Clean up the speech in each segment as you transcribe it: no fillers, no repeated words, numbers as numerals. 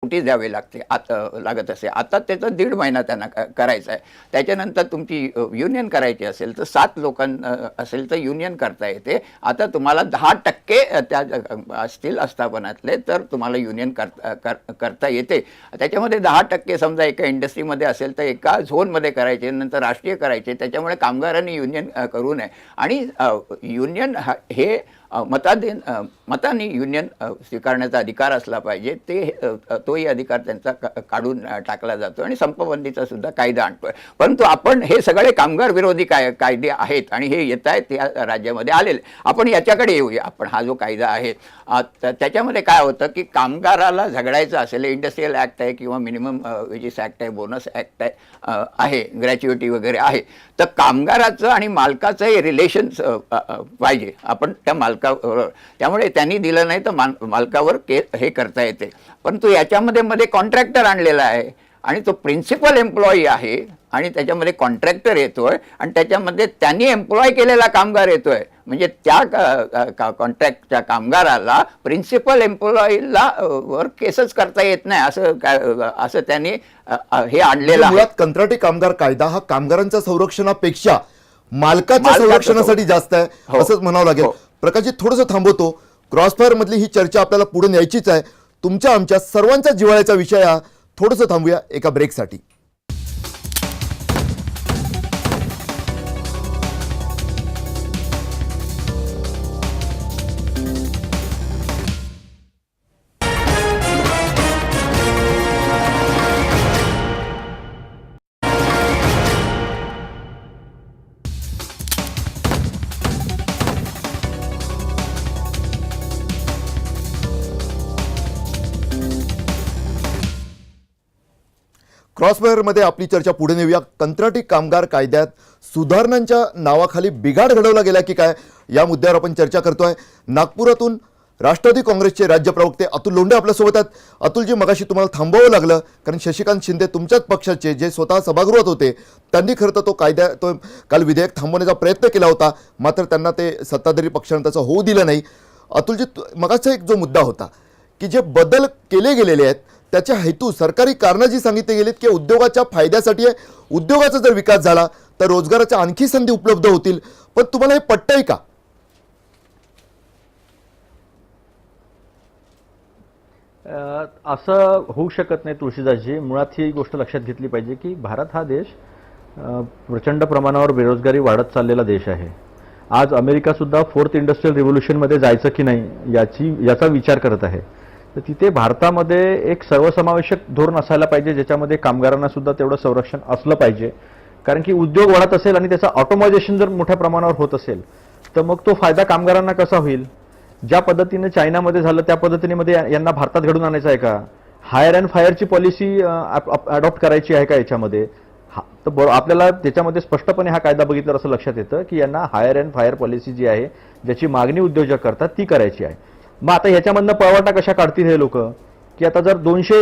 Notice द्यावी लागत असे. आता त्याचा 1.5 महिना त्यांना करायचा आहे. त्याच्यानंतर तुमची युनियन करायची असेल तर 7 असेल तर युनियन करता येते. आता तुम्हाला 10% त्या असतील आस्थापनातले तर तुम्हाला युनियन करता येते. त्याच्यामध्ये 10% समजा एका इंडस्ट्रीमध्ये असेल तर एका झोनमध्ये करायचे, नंतर राष्ट्रीय करायचे. त्याच्यामुळे कामगारांनी युनियन करू नये आणि युनियन हे मताने युनियन स्वीकारण्याचा अधिकार असला पाहिजे. तोही अधिकार त्यांचा काढून टाकला जातो आणि संपबंदीचा सुद्धा कायदा आणतोय. परंतु आपण हे सगळे कामगार विरोधी कायदे आहेत आणि हे येत आहेत या राज्यामध्ये आलेले. आपण याच्याकडे येऊया. आपण हा जो कायदा आहे त्याच्यामध्ये काय होतं की कामगाराला झगडायचं असेल, इंडस्ट्रियल ॲक्ट आहे किंवा मिनिमम वेजेस ॲक्ट आहे, बोनस ॲक्ट आहे, ग्रॅच्युइटी वगैरे आहे, तर कामगाराचं आणि मालकाचं हे रिलेशन्स पाहिजे आपण त्या मालकावर. त्यामुळे त्यांनी दिलं नाही तर मालकावर हे करता येते. परंतु याच्यामध्ये कॉन्ट्रॅक्टर आणलेला आहे आणि तो प्रिन्सिपल एम्प्लॉई आहे आणि त्याच्यामध्ये कॉन्ट्रॅक्टर येतोय आणि त्याच्यामध्ये त्यांनी एम्प्लॉय केलेला कामगार येतोय. म्हणजे त्या कॉन्ट्रॅक्टच्या कामगाराला प्रिन्सिपल एम्प्लॉईला वर केसच करता येत नाही असं त्यांनी हे आणलेलं आहे. मुळात कंत्राटी कामगार कायदा हा कामगारांच्या संरक्षणापेक्षा मालकाच्या संरक्षणासाठी जास्त आहे असंच म्हणावं लागेल. प्रकाशजी, थोडंसं थांबवतो. क्रॉसफायर मधली ही चर्चा आपल्याला पुढे न्यायचीच आहे. तुमच्या आमच्या सर्वांच्या जिव्हाळ्याचा विषय हा. थोडंसं थांबूया एका ब्रेकसाठी. क्रॉसफायरमध्ये आपली चर्चा पुढे नेऊया. कंत्राटी कामगार कायद्यात सुधारणांच्या नावाखाली बिघाड घडवला गेला की काय, या मुद्द्यावर आपण चर्चा करतोय. नागपुरातून राष्ट्रवादी काँग्रेसचे राज्य प्रवक्ते अतुल लोंढे आपल्यासोबत आहेत. अतुलजी, मगाशी तुम्हाला थांबावं लागलं कारण शशिकांत शिंदे तुमच्याच पक्षाचे जे स्वतः सभागृहात होते त्यांनी खरं तर तो काल विधेयक थांबवण्याचा प्रयत्न केला होता, मात्र त्यांना ते सत्ताधारी पक्षाने त्याचं होऊ दिलं नाही. अतुलजी, मगाचा एक जो मुद्दा होता की जे बदल केले गेलेले आहेत त्याच्या हेतू सरकारी कारणं जी सांगितली गेलीत की उद्योगाच्या फायद्यासाठी आहे, उद्योगाचा जर विकास झाला तर रोजगाराच्या आणखी संधी उपलब्ध होतील. पण तुम्हाला हे पटतंय का? असं होऊ शकत नाही तुळशीदासजी. मुळात ही गोष्ट लक्षात घेतली पाहिजे की भारत हा देश प्रचंड प्रमाणावर बेरोजगारी वाढत चाललेला देश आहे. आज अमेरिका सुद्धा 4th इंडस्ट्रियल रिव्होल्यूशनमध्ये जायचं की नाही याचा विचार करत आहे. तर तिथे भारतामध्ये एक सर्वसमावेशक धोरण असायला पाहिजे ज्याच्यामध्ये कामगारांना सुद्धा तेवढं संरक्षण असलं पाहिजे. कारण की उद्योग वाढत असेल आणि त्याचं ऑटोमायझेशन जर मोठ्या प्रमाणावर होत असेल तर मग तो फायदा कामगारांना कसा होईल? ज्या पद्धतीने चायनामध्ये झालं त्या पद्धतीने यांना भारतात घडून आणायचं आहे का? हायर अँड फायरची पॉलिसी अडॉप्ट करायची आहे का याच्यामध्ये? तर आपल्याला त्याच्यामध्ये स्पष्टपणे हा कायदा बघितल्यावर असं लक्षात येतं की यांना हायर अँड फायर पॉलिसी जी आहे ज्याची मागणी उद्योजक करतात ती करायची आहे. मग आता ह्याच्यामधनं पळवाटा कशा काढतील हे लोक की आता जर 200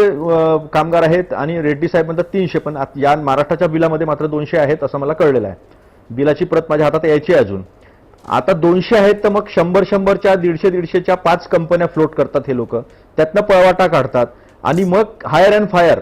कामगार आहेत आणि रेड्डी साहेब म्हणतात 300, पण या महाराष्ट्राच्या बिलामध्ये मात्र 200 आहेत असं मला कळलेलं आहे. बिलाची प्रत माझ्या हातात यायची आहे अजून. आता 200 आहेत तर मग 100च्या 150च्या 5 कंपन्या फ्लोट करतात हे लोक, त्यातनं पळवाटा काढतात आणि मग हायर अँड फायर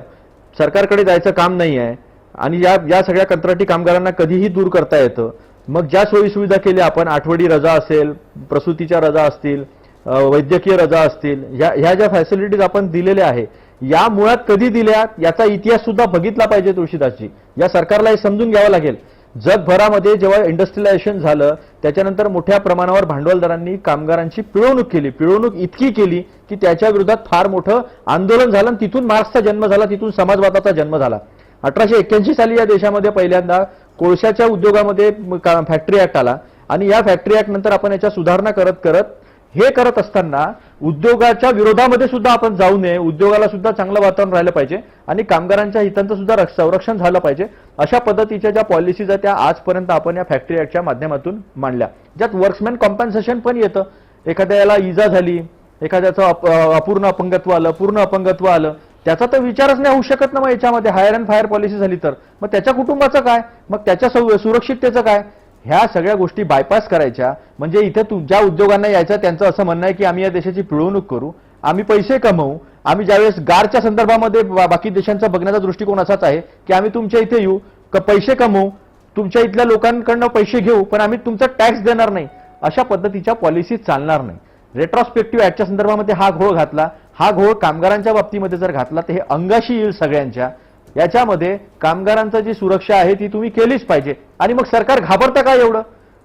सरकारकडे जायचं काम नाही आहे आणि या सगळ्या कंत्राटी कामगारांना कधीही दूर करता येतं. मग ज्या सोयी सुविधा केल्या आपण, आठवडी रजा असेल, प्रसूतीच्या रजा असतील, वैद्यकीय रजा असतील, ह्या ज्या फॅसिलिटीज आपण दिलेल्या आहे या मुळात कधी दिल्या याचा इतिहास सुद्धा बघितला पाहिजे तुळशीदासजी. या सरकारला हे समजून घ्यावं लागेल. जगभरामध्ये जेव्हा इंडस्ट्रियलायझेशन झालं त्याच्यानंतर मोठ्या प्रमाणावर भांडवलदारांनी कामगारांची पिळवणूक केली. पिळवणूक इतकी केली की त्याच्या विरोधात फार मोठं आंदोलन झालं आणि तिथून मार्क्सचा जन्म झाला, तिथून समाजवादाचा जन्म झाला. 1881 साली या देशामध्ये पहिल्यांदा कोळशाच्या उद्योगामध्ये फॅक्टरी ऍक्ट आला आणि या फॅक्टरी ऍक्ट नंतर आपण याच्या सुधारणा करत असताना उद्योगाच्या विरोधामध्ये सुद्धा आपण जाऊ नये, उद्योगाला सुद्धा चांगलं वातावरण राहिलं पाहिजे आणि कामगारांच्या हितांचं सुद्धा संरक्षण झालं पाहिजे. अशा पद्धतीच्या ज्या पॉलिसीज आहेत त्या आजपर्यंत आपण या फॅक्टरी ऍक्टच्या माध्यमातून मांडल्या, ज्यात वर्क्समॅन कॉम्पन्सेशन पण येतं. एखाद्याला इजा झाली, एखाद्याचं अपूर्ण अपंगत्व आलं, पूर्ण अपंगत्व आलं, त्याचा तर विचारच नाही होऊ शकत ना. मग याच्यामध्ये हायर अँड फायर पॉलिसी झाली तर मग त्याच्या कुटुंबाचं काय, मग त्याच्या सुरक्षिततेचं काय? ह्या सगळ्या गोष्टी बायपास करायच्या. म्हणजे इथे ज्या उद्योगांना यायचं त्यांचं असं म्हणणं आहे की आम्ही या देशाची पिळवणूक करू आम्ही पैसे कमवू, आम्ही ज्यावेळेस गारच्या संदर्भामध्ये बाकी देशांचा बघण्याचा दृष्टिकोन असाच आहे की आम्ही तुमच्या इथे येऊ, पैसे कमवू, तुमच्या इथल्या लोकांकडनं पैसे घेऊ, पण आम्ही तुमचा टॅक्स देणार नाही, अशा पद्धतीच्या पॉलिसी चालणार नाही. रेट्रॉस्पेक्टिव्ह ऍक्टच्या संदर्भामध्ये हा घोळ घातला. हा घोळ कामगारांच्या बाबतीमध्ये जर घातला तर हे अंगाशी येईल सगळ्यांच्या. याच्यामध्ये कामगारांची जी सुरक्षा आहे ती तुम्ही केलीच पाहिजे. आणि मग सरकार घाबरतं का एवढं?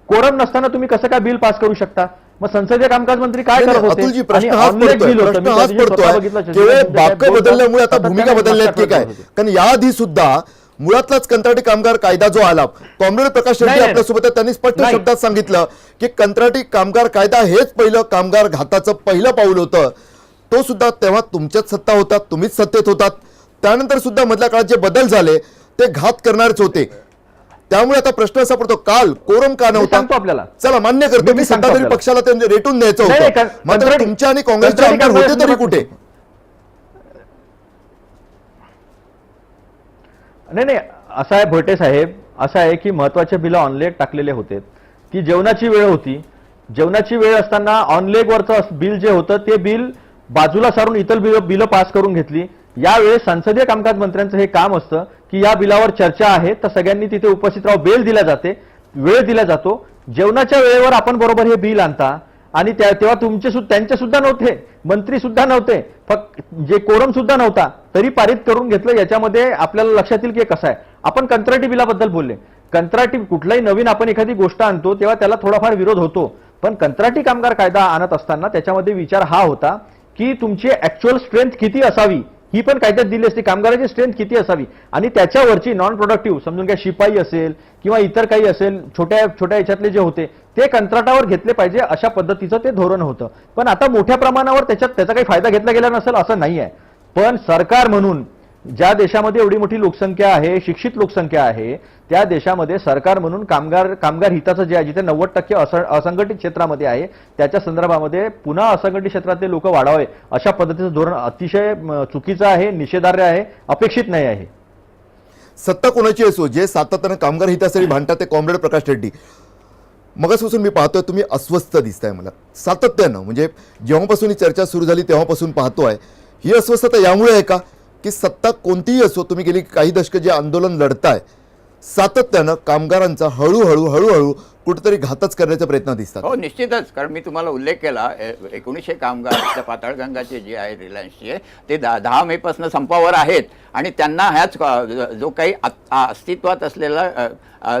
कोरम नसताना तुम्ही कसं काय बिल पास करू शकता? मग संसदीय कामकाज मंत्री काय करत होते? अतुलजी, प्रश्न आणि हाच ऑनलाईन पडतोय, बिल होतं. प्रश्न मी त्या हाच दिवशी स्वतः पडतोय बघितलं, केवळ चंद्रकांत बाक बोलतात, बदलल्यामुळे आता आता भूमिका त्यांनी बदलल्यात की काय? होते. कारण याआधी सुद्धा मुळातलाच कंत्राटी कामगार कायदा जो आला, कॉम्रेड प्रकाश रेड्डी नाही, आपल्यासोबत आहेत, त्यांनी स्पष्ट नाही. शब्दात सांगितलं की कंत्राटी कामगार कायदा हेच पहिलं कामगार घाताचं पहिलं पाऊल होतं. तो सुद्धा तेव्हा तुमच्याच सत्ता होतात, तुम्हीच सत्तेत होतात. त्यानंतर सुद्धा मधल्या काळात जे बदल झाले ते घात करणारेच होते. त्यामुळे आता प्रश्न असा पडतो, काल कोरम का नव्हता? सांगतो आपल्याला. चला, मान्य करतो मी की सांगतो सत्ताधारी आपल्याला. पक्षाला ते रेटून द्यायचं नाही, होतं, नाही, मात्र कंत्राटी- तुमच्या आणि काँग्रेसचे कंत्राटी आमदार होते तरी कामगार- कुठे? नाही, असं आहे भोटे साहेब, असं आहे की महत्वाचे बिल ऑनलेग टाकलेले होते. ती जेवणाची वेळ होती. जेवणाची वेळ असताना ऑनलेगवरचं बिल जे होतं ते बिल बाजूला सारून इतर बिलं पास करून घेतली. यावेळेस संसदीय कामकाज मंत्र्यांचं हे काम असतं की या बिलावर चर्चा आहे तर सगळ्यांनी तिथे उपस्थित राहून बेल दिला जाते, वेळ दिला जातो. जेवणाच्या वेळेवर आपण बरोबर हे बिल आणता आणि तेव्हा त्यांचे सुद्धा नव्हते, मंत्री सुद्धा नव्हते, फक्त जे कोरम सुद्धा नव्हता, तरी पारित करून घेतलं. याच्यामध्ये आपल्याला लक्षात येईल की कसं आहे. आपण कंत्राटी बिलाबद्दल बोलले. कंत्राटी कुठलाही नवीन आपण एखादी गोष्ट आणतो तेव्हा त्याला थोडाफार विरोध होतो, पण कंत्राटी कामगार कायदा आणत असताना त्याच्यामध्ये विचार हा होता की तुमची ऍक्च्युअल स्ट्रेंथ किती असावी ही पण कायद्यात दिली असते. कामगाराची स्ट्रेंथ किती असावी आणि त्याच्यावरची नॉन प्रोडक्टिव्ह समजून घ्या, शिपाई असेल किंवा इतर काही असेल, छोट्या छोट्या याच्यातले जे होते ते कंत्राटावर घेतले पाहिजे, अशा पद्धतीचं ते धोरण होतं. पण आता मोठ्या प्रमाणावर त्याचा काही फायदा घेतला गेला नसेल असं नाही आहे. पण सरकार म्हणून ज्या देशामध्ये एवढी मोठी लोकसंख्या आहे, शिक्षित लोकसंख्या आहे, त्या देशामध्ये सरकार म्हणून कामगार हिताचं जे आहे, जिथे 90% असंघटित क्षेत्रामध्ये आहे त्याच्या संदर्भामध्ये पुन्हा असंघटित क्षेत्रातले लोक वाढावे अशा पद्धतीचं धोरण अतिशय चुकीचं आहे, निषेधार्ह आहे, अपेक्षित नाही आहे. सत्ता कोणाची असो, जे सातत्यानं कामगार हितासाठी भांडतात ते कॉम्रेड प्रकाश रेड्डी. मगासपासून मी पाहतोय तुम्ही अस्वस्थ दिसताय मला सातत्यानं. म्हणजे जेव्हापासून ही चर्चा सुरू झाली तेव्हापासून पाहतोय. ही अस्वस्थता यामुळे आहे का की सत्ता कोणतीही असो, तुम्ही गेली काही दशकं जे आंदोलन लढताय, सातत्यानं कामगारांचा हळूहळू कुठेतरी घातच करण्याचे प्रयत्न दिसतात? हो, निश्चितच. कारण मी तुम्हाला उल्लेख केला 1900 कामगार पाताळगंगाचे जे आहे रिलायन्सचे, ते 10 मे पासून संपावर आहेत आणि त्यांना ह्याच जो काही अस्तित्वात असलेला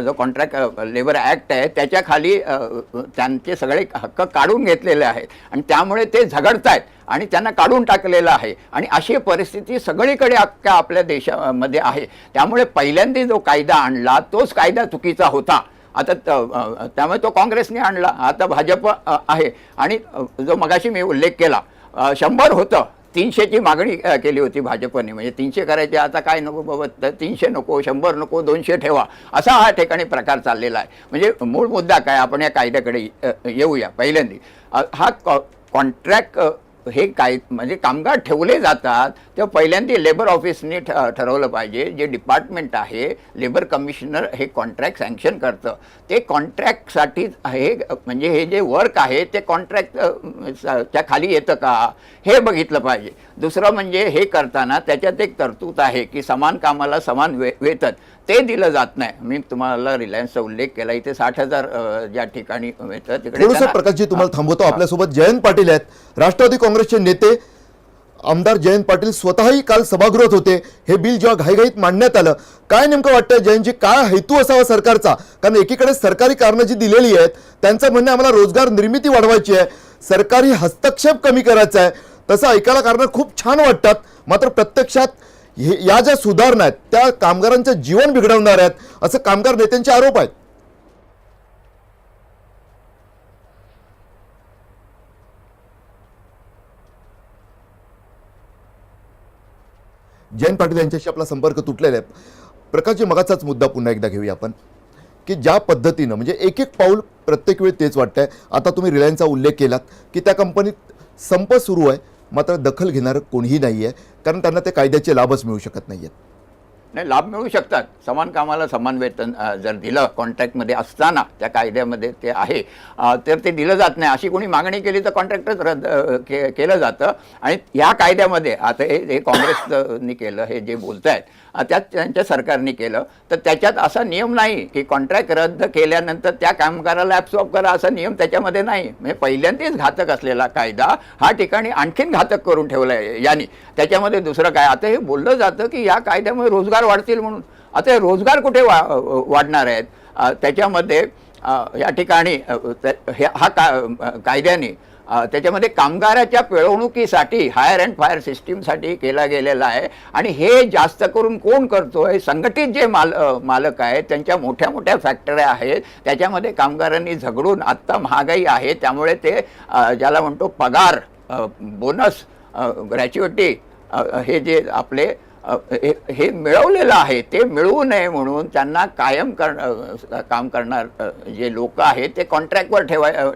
जो कॉन्ट्रॅक्ट लेबर ॲक्ट आहे त्याच्या खाली त्यांचे सगळे हक्क काढून घेतलेले आहेत आणि त्यामुळे ते झगडतायत आणि त्यांना काढून टाकलेलं आहे. आणि अशी परिस्थिती सगळीकडे अख्ख्या आपल्या देशामध्ये आहे. त्यामुळे पहिल्यांदा जो कायदा आणला तोच कायदा चुकीचा होता. आता त्यामुळे तो काँग्रेसने आणला, आता भाजप आहे. आणि जो मगाशी मी उल्लेख केला 100 होतं, 300ची मागणी केली होती भाजपने. म्हणजे 300 करायचे, आता काय नको बाबा, 300 नको, 100 नको, 200 ठेवा, असा हा ठिकाणी प्रकार चाललेला आहे. म्हणजे मूळ मुद्दा काय, आपण या कायद्याकडे येऊया. पहिल्यांदा हा कॉन्ट्रॅक्ट हे काय म्हणजे कामगार ठेवले जातात तेव्हा पहिल्यांदा लेबर ऑफिसने ठरवलं पाहिजे. जे डिपार्टमेंट आहे, लेबर कमिशनर हे कॉन्ट्रॅक्ट सँक्शन करतं. ते कॉन्ट्रॅक्टसाठी हे म्हणजे हे जे वर्क आहे ते कॉन्ट्रॅक्टच्या खाली येतं का हे बघितलं पाहिजे. दुसरं म्हणजे हे करताना त्याच्यात एक तरतूद आहे की समान कामाला समान वेतन, ते दिलं जात नाही. मी तुम्हाला रिलायन्सचा उल्लेख केला, इथे 60,000 ज्या ठिकाणी मिळतं तिकडे. थोडंसं प्रकाशजी तुम्हाला थांबवतो. आपल्यासोबत जयंत पाटील आहेत, राष्ट्रवादी काँग्रेसचे नेते. आमदार जयंत पाटील स्वतःही काल सभागृहात होते. हे बिल जेव्हा घाईघाईत मांडण्यात आलं, काय नेमकं वाटतं जयंतजी, काय हेतू असावा सरकारचा? कारण एकीकडे सरकारी कारणं जी दिलेली आहेत त्यांचं म्हणणं आम्हाला रोजगार निर्मिती वाढवायची आहे, सरकारी हस्तक्षेप कमी करायचा आहे. तसं ऐकायला कारणं खूप छान वाटतात, मात्र प्रत्यक्षात या ज्या सुधारणा आहेत त्या कामगारांचं जीवन बिघडवणार आहेत असं कामगार नेत्यांचे आरोप आहेत. जयंत पाटील यांच्याशी आपला संपर्क तुटलेला आहे. प्रकाशजी, मगाचाच मुद्दा पुन्हा एकदा घेऊया आपण, की ज्या पद्धतीनं म्हणजे एक एक पाऊल प्रत्येक वेळी तेच वाटतंय. आता तुम्ही रिलायन्सचा उल्लेख केलात की त्या कंपनीत संप सुरू आहे, मात्र दखल घेणारं कोणीही नाही आहे, कारण त्यांना ते कायद्याचे लाभच मिळू शकत नाही आहेत. नाही, लाभ मिळू शकतात. समान कामाला समान वेतन जर दिलं कॉन्ट्रॅक्टमध्ये असताना, त्या कायद्यामध्ये ते आहे, तर ते दिलं जात नाही. अशी कोणी मागणी केली तर कॉन्ट्रॅक्टच रद्द केलं जातं. आणि ह्या कायद्यामध्ये आता हे काँग्रेसनी केलं, हे जे बोलत आहेत त्यात त्यांच्या सरकारने केलं, तर त्याच्यात असा नियम नाही की कॉन्ट्रॅक्ट रद्द केल्यानंतर त्या कामगाराला ॲब्सॉर्ब करा, असा नियम त्याच्यामध्ये नाही. म्हणजे पहिल्यांदाच घातक असलेला कायदा हा ठिकाणी आणखीन घातक करून ठेवला आहे यांनी. त्याच्यामध्ये दुसरं काय, आता हे बोललं जातं की या कायद्यामुळे रोजगार वाढतील म्हणून. आता हे रोजगार कुठे वाढणार आहेत? त्याच्यामध्ये या ठिकाणी कायद्याने त्याच्यामध्ये कामगाराच्या पिळवणुकीसाठी हायर अँड फायर सिस्टीमसाठी केला गेलेला आहे. आणि हे जास्त करून कोण करतोय? संघटित जे मालक आहेत, त्यांच्या मोठ्या मोठ्या फॅक्टऱ्या आहेत, त्याच्यामध्ये कामगारांनी झगडून, आत्ता महागाई आहे त्यामुळे ते ज्याला म्हणतो पगार, बोनस, ग्रॅच्युइटी, हे जे आपले हे मिळवलेलं आहे ते मिळवू नये म्हणून त्यांना कायम काम करणार जे लोक आहेत ते कॉन्ट्रॅक्टवर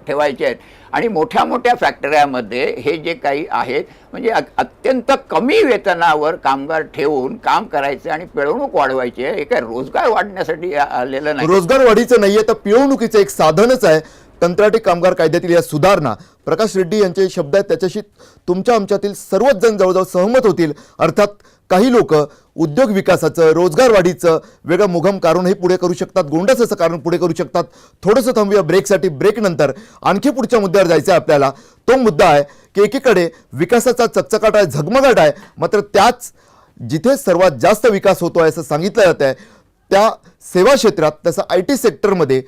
ठेवायचे आहेत. आणि मोठ्या मोठ्या फॅक्टऱ्यामध्ये हे जे काही आहेत म्हणजे अत्यंत कमी वेतनावर कामगार ठेवून काम करायचे आणि पिळवणूक वाढवायची आहे. हे काय रोजगार वाढण्यासाठी आलेलं नाही. रोजगार वाढीचं नाहीये, तर पिळवणुकीचं एक साधनच आहे कंत्राटी कामगार कायद्यातील या सुधारणा. प्रकाश रेड्डी यांचे शब्द आहेत, त्याच्याशी तुमच्या आमच्यातील सर्वच जण जवळजवळ सहमत होतील. अर्थात काही लोक उद्योग विकासाचं, रोजगार वाढीचं वेगळं मुघम कारणही पुढे करू शकतात, गोंडसाचं कारण पुढे करू शकतात. थोडंसं थांबूया ब्रेकसाठी. ब्रेकनंतर आणखी पुढच्या मुद्द्यावर जायचं आहे आपल्याला. तो मुद्दा आहे की एकीकडे विकासाचा चकचकाट आहे, झगमगाट आहे, मात्र त्याच जिथे सर्वात जास्त विकास होतो आहे असं सांगितलं जात आहे त्या सेवा क्षेत्रात, तसं IT सेक्टरमध्ये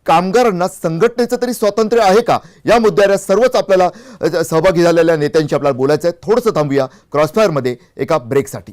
कामगारांना संघटनेचं तरी स्वातंत्र्य आहे का? या मुद्द्यावर या सर्वच आपल्याला सहभागी झालेल्या नेत्यांशी आपल्याला बोलायचं आहे. थोडंसं थांबूया क्रॉसफायरमध्ये एका ब्रेकसाठी.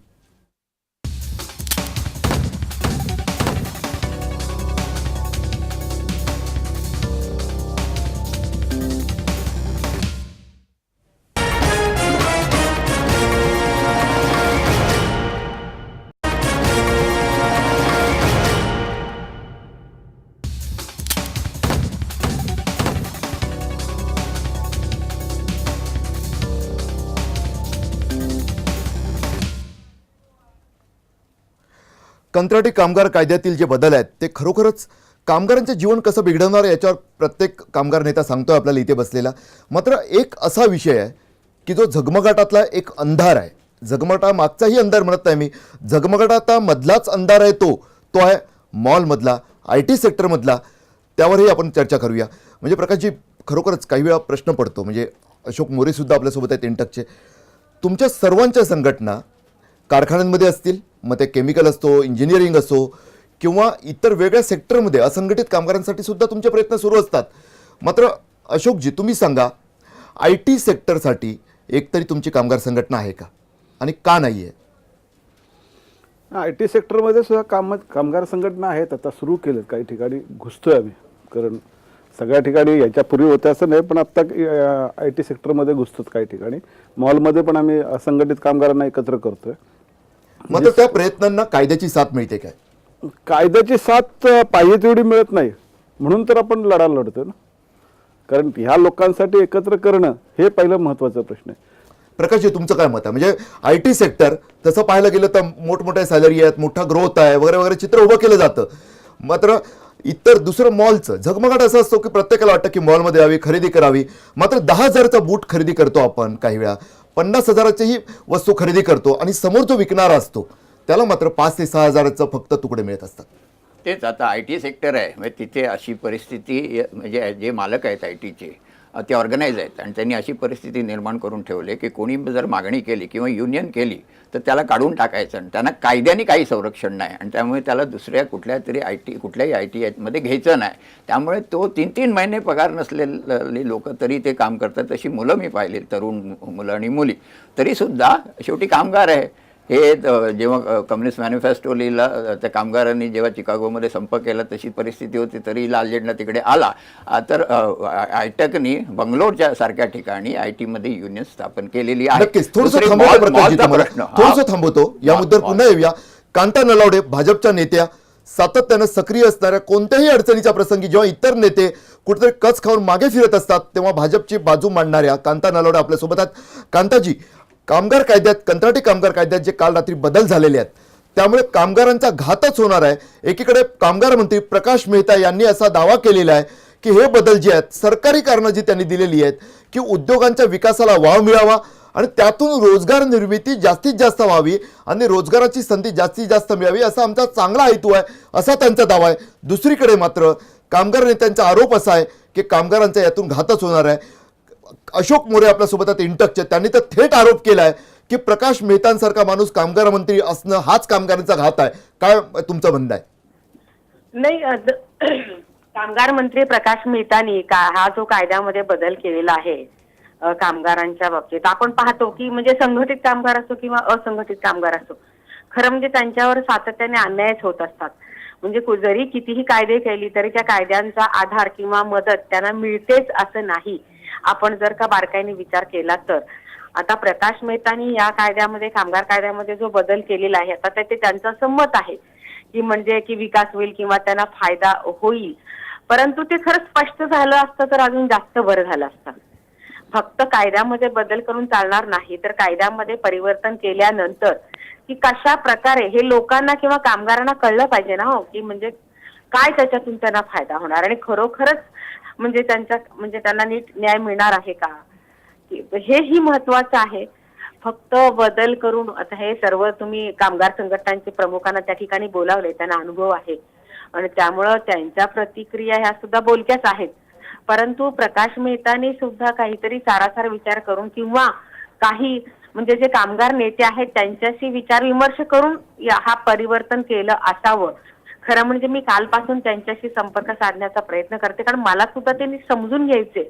कंत्राटी कामगार कायद्यातील जे बदल आहेत ते खरोखरच कामगारांचे जीवन कसं बिघडवणार याच्यावर प्रत्येक कामगार नेता सांगतोय आपल्याला इथे बसलेला. मात्र एक असा विषय आहे की जो झगमगाटातला एक अंधार आहे. झगमगाटा मागचाही अंधार म्हणत नाही मी, झगमगाटा मधलाच अंधार आहे तो आहे मॉलमधला, IT सेक्टरमधला. त्यावरही आपण चर्चा करूया. म्हणजे प्रकाशजी, खरोखरच काही वेळा प्रश्न पडतो, म्हणजे अशोक मोरेसुद्धा आपल्यासोबत आहेत इंटकचे. तुमच्या सर्वांच्या संघटना कारखान्यांमध्ये असतील, मग ते केमिकल असतो, इंजिनिअरिंग असो किंवा इतर वेगळ्या सेक्टरमध्ये असंघटित कामगारांसाठी सुद्धा तुमचे प्रयत्न सुरू असतात. मात्र अशोकजी, तुम्ही सांगा, IT सेक्टरसाठी एकतरी तुमची कामगार संघटना आहे का आणि का नाही आहे? IT सेक्टरमध्ये सुद्धा कामगार संघटना आहेत. आता सुरू केलेत, काही ठिकाणी घुसतोय आम्ही, कारण सगळ्या ठिकाणी याच्यापूर्वी होतं असं नाही, पण आत्ता IT सेक्टरमध्ये घुसतात. काही ठिकाणी मॉलमध्ये पण आम्ही असंघटित कामगारांना एकत्र करतोय. मात्र त्या प्रयत्नांना कायद्याची साथ मिळते काय? कायद्याची साथ पाहिजे तेवढी मिळत नाही, म्हणून तर आपण लढा लढतोय ना. कारण ह्या लोकांसाठी एकत्र करणं हे पहिलं महत्त्वाचा प्रश्न आहे. प्रकाशजी, तुमचं काय मत आहे? म्हणजे IT सेक्टर तसं पाहायला गेलं तर मोठमोठ्या सॅलरी आहेत, मोठा ग्रोथ आहे वगैरे वगैरे चित्र उभं केलं जातं. मात्र इतर दुसरं मॉलचं झगमगाट असं असतो की प्रत्येकाला वाटतं की मॉलमध्ये यावी, खरेदी करावी. मात्र 10,000चा बूट खरेदी करतो आपण, काही वेळा 50,000ची वस्तू खरेदी करतो आणि समोर जो विकणारा असतो त्याला मात्र 5 ते 6,000चं फक्त तुकडे मिळत असतात. तेच आता IT सेक्टर आहे, म्हणजे तिथे अशी परिस्थिती, म्हणजे जे मालक आहेत ITचे ते ऑर्गनाईज आहेत आणि त्यांनी अशी परिस्थिती निर्माण करून ठेवले की कोणी जर मागणी केली किंवा युनियन केली तर त्याला काढून टाकायचं आणि त्यांना कायद्याने काही संरक्षण नाही आणि त्यामुळे त्याला दुसऱ्या कुठल्याही IT मध्ये घ्यायचं नाही. त्यामुळे तो 3-3 महिने पगार नसलेली लोक तरी ते काम करतात. तशी मुलं मी पाहिली, तरुण मुलं आणि मुली, तरीसुद्धा शेवटी कामगार आहे. हे जेव्हा कम्युनिस्ट मॅनिफेस्टो लिहिला, त्या कामगारांनी जेव्हा चिकागोमध्ये संप केला तशी परिस्थिती होती, तरी लाल झेंडा तिकडे आला. तर आयटकनी बंगलोरच्या सारख्या ठिकाणी IT मध्ये युनियन स्थापन केलेली आहे. थोडंसं थांबवतो या मुद्द्यावर पुन्हा येऊया. कांता नलावडे, भाजपच्या नेत्या, सातत्यानं सक्रिय असणाऱ्या, कोणत्याही अडचणीच्या प्रसंगी जेव्हा इतर नेते कुठेतरी कच खाऊन मागे फिरत असतात तेव्हा भाजपची बाजू मांडणाऱ्या कांता नलावडे आपल्यासोबत आहेत. कांताजी, कामगार कायद्यात, कंत्राटी कामगार कायद्यात जे काल रात्री बदल झालेले आहेत त्यामुळे कामगारांचा घातच होणार आहे. एकीकडे कामगार मंत्री प्रकाश मेहता यांनी असा दावा केलेला आहे की हे बदल जे आहेत, सरकारी कारणं जी त्यांनी दिलेली आहेत की उद्योगांच्या विकासाला वाव मिळावा आणि त्यातून रोजगार निर्मिती जास्तीत जास्त व्हावी आणि रोजगाराची संधी जास्तीत जास्त मिळावी, असा आमचा चांगला हेतू आहे, असा त्यांचा दावा आहे. दुसरीकडे मात्र कामगार नेत्यांचा आरोप असा आहे की कामगारांचा यातून घातच होणार आहे. अशोक मोरे आपल्यासोबत आहेत इंटकचे, त्यांनी तर थेट आरोप केला आहे की प्रकाश मेहतांसारखा माणूस कामगार मंत्री असणं हाच कामगारांचा घात आहे. काय तुमचं म्हणणं आहे? नाही, कामगार मंत्री प्रकाश मेहतानी हा जो कायद्यामध्ये बदल केलेला आहे कामगारांच्या बाबतीत, आपण पाहतो की म्हणजे संघटित कामगार असो किंवा असंघटित कामगार असो, खरं म्हणजे त्यांच्यावर सातत्याने अन्यायच होत असतात. म्हणजे जरी कितीही कायदे केली तरी त्या कायद्यांचा आधार किंवा मदत त्यांना मिळतेच असं नाही, आपण जर का बारकाईने विचार केला तर. आता प्रकाश मेहतानी या कायद्यामध्ये, कामगार कायद्यामध्ये जो बदल केलेला आहे, आता ते त्यांचं असं मत आहे की म्हणजे की विकास होईल किंवा त्यांना फायदा होईल, परंतु ते खरं स्पष्ट झालं असतं तर अजून जास्त बरं झालं असतं. फक्त कायद्यामध्ये बदल करून चालणार नाही, तर कायद्यामध्ये परिवर्तन केल्यानंतर की कशा प्रकारे हे लोकांना किंवा कामगारांना कळलं पाहिजे ना, हो, की म्हणजे काय त्याच्यातून त्यांना फायदा होणार आणि खरोखरच म्हणजे त्यांना नीट न्याय मिळणार आहे का, हेही महत्वाचं आहे. फक्त बदल करून आता हे सर्व तुम्ही कामगार संघटनांचे प्रमुखांना त्या ठिकाणी बोलावले, त्यांना अनुभव आहे आणि त्यामुळं त्यांच्या प्रतिक्रिया ह्या सुद्धा बोलक्याच आहेत. परंतु प्रकाश मेहतानी सुद्धा काहीतरी सारासार विचार करून किंवा काही म्हणजे जे कामगार नेते आहेत त्यांच्याशी विचार विमर्श करून हा परिवर्तन केलं असावं. खरं म्हणजे मी कालपासून त्यांच्याशी संपर्क साधण्याचा प्रयत्न करते, कारण मला सुद्धा त्यांनी समजून घ्यायचे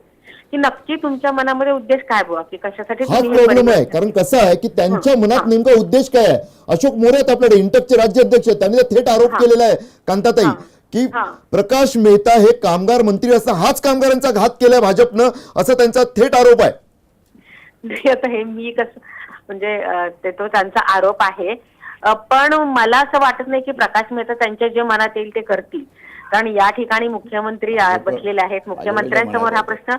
की नक्की तुमच्या मनामध्ये उद्देश काय बुवा, की कशासाठी हाच तुम्ही हे प्रॉब्लेम आहे. परिवर्तन- कारण कसं आहे की त्यांच्या मनात नेमका उद्देश काय आहे? अशोक मोरे आहेत आपल्याकडे, इंटकचे राज्याध्यक्ष आहेत, त्यांनी तर थेट आरोप केलेला आहे कांताताई की प्रकाश मेहता हे कामगार मंत्री असं हाच कामगारांचा घात केलाय भाजपनं, असं त्यांचा थेट आरोप आहे. नाही, आता हे मी कसं म्हणजे ते तो त्यांचा आरोप आहे, पण मला असं वाटत नाही की प्रकाश मेहता त्यांच्या जे मनात येईल ते करतील, कारण या ठिकाणी मुख्यमंत्री बसलेले आहेत, मुख्यमंत्र्यांसमोर हा प्रश्न.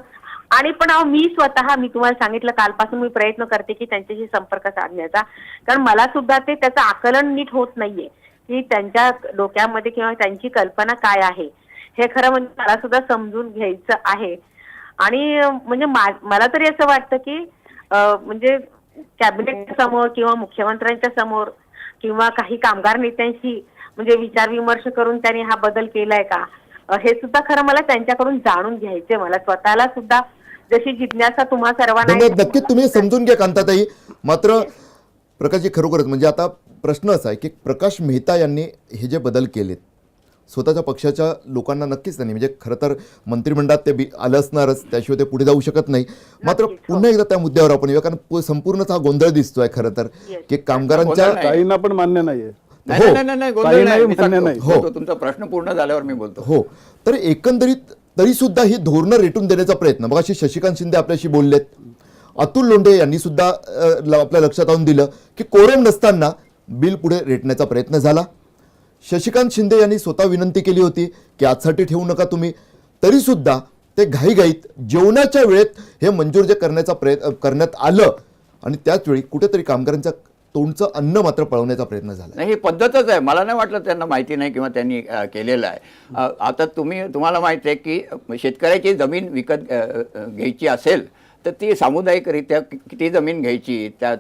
आणि पण मी तुम्हाला सांगितलं कालपासून मी प्रयत्न करते की त्यांच्याशी संपर्क साधण्याचा, कारण मला सुद्धा त्याचं आकलन नीट होत नाहीये की त्यांच्या डोक्यामध्ये किंवा त्यांची कल्पना काय आहे, हे खरं म्हणजे मला सुद्धा समजून घ्यायचं आहे. आणि म्हणजे मला तरी असं वाटतं की म्हणजे कॅबिनेट समोर किंवा मुख्यमंत्र्यांच्या समोर किंवा काही कामगार नेत्यांशी म्हणजे विचार विमर्श करून त्यांनी हा बदल केलाय का, हे सुद्धा खरं मला त्यांच्याकडून जाणून घ्यायचंय. मला स्वतःला सुद्धा जशी जिज्ञासा तुम्हा सर्वांना आहे, नक्कीच तुम्ही समजून घ्या कांताताई. मात्र प्रकाशजी, खरोखरच म्हणजे आता प्रश्न असा आहे की प्रकाश मेहता यांनी हे जे बदल केलेत स्वतःच्या पक्षाच्या लोकांना नक्कीच त्यांनी म्हणजे खरं तर मंत्रिमंडळात ते आलं असणारच, त्याशिवाय ते पुढे जाऊ शकत नाही. मात्र पुन्हा एकदा त्या मुद्द्यावर आपण येऊया, कारण संपूर्णच हा गोंधळ दिसतोय खरं तर की कामगारांच्या काहींना पण मान्य नाहीये. नाही, गोंधळ काही नाही, नाही, मी मान्य सांगतो. नाही. हो. तुमचा प्रश्न पूर्ण झाल्यावर मी बोलतो. हो, तर एकंदरीत तरी सुद्धा ही धोरणं रेटून देण्याचा प्रयत्न, मग अशी शशिकांत शिंदे आपल्याशी बोललेत, अतुल लोंढे यांनी सुद्धा आपल्या लक्षात आणून दिलं की कोरम नसताना बिल पुढे रेटण्याचा प्रयत्न झाला. शशिकांत शिंदे यांनी स्वतः विनंती केली होती की आजसाठी ठेवू नका तुम्ही, तरी सुद्धा ते घाईघाईत जेवणाच्या वेळेत हे मंजूर जे करण्यात आलं आणि त्याच वेळी कुठेतरी कामगारांच्या तोंडचं अन्न मात्र पळवण्याचा प्रयत्न झाला. नाही, ही पद्धतच आहे. मला नाही वाटलं त्यांना माहिती नाही किंवा त्यांनी केलेलं आहे. आता तुम्हाला माहिती आहे की शेतकऱ्याची जमीन विकत घ्यायची असेल तर ती सामुदायिकरित्या किती जमीन घ्यायची, त्या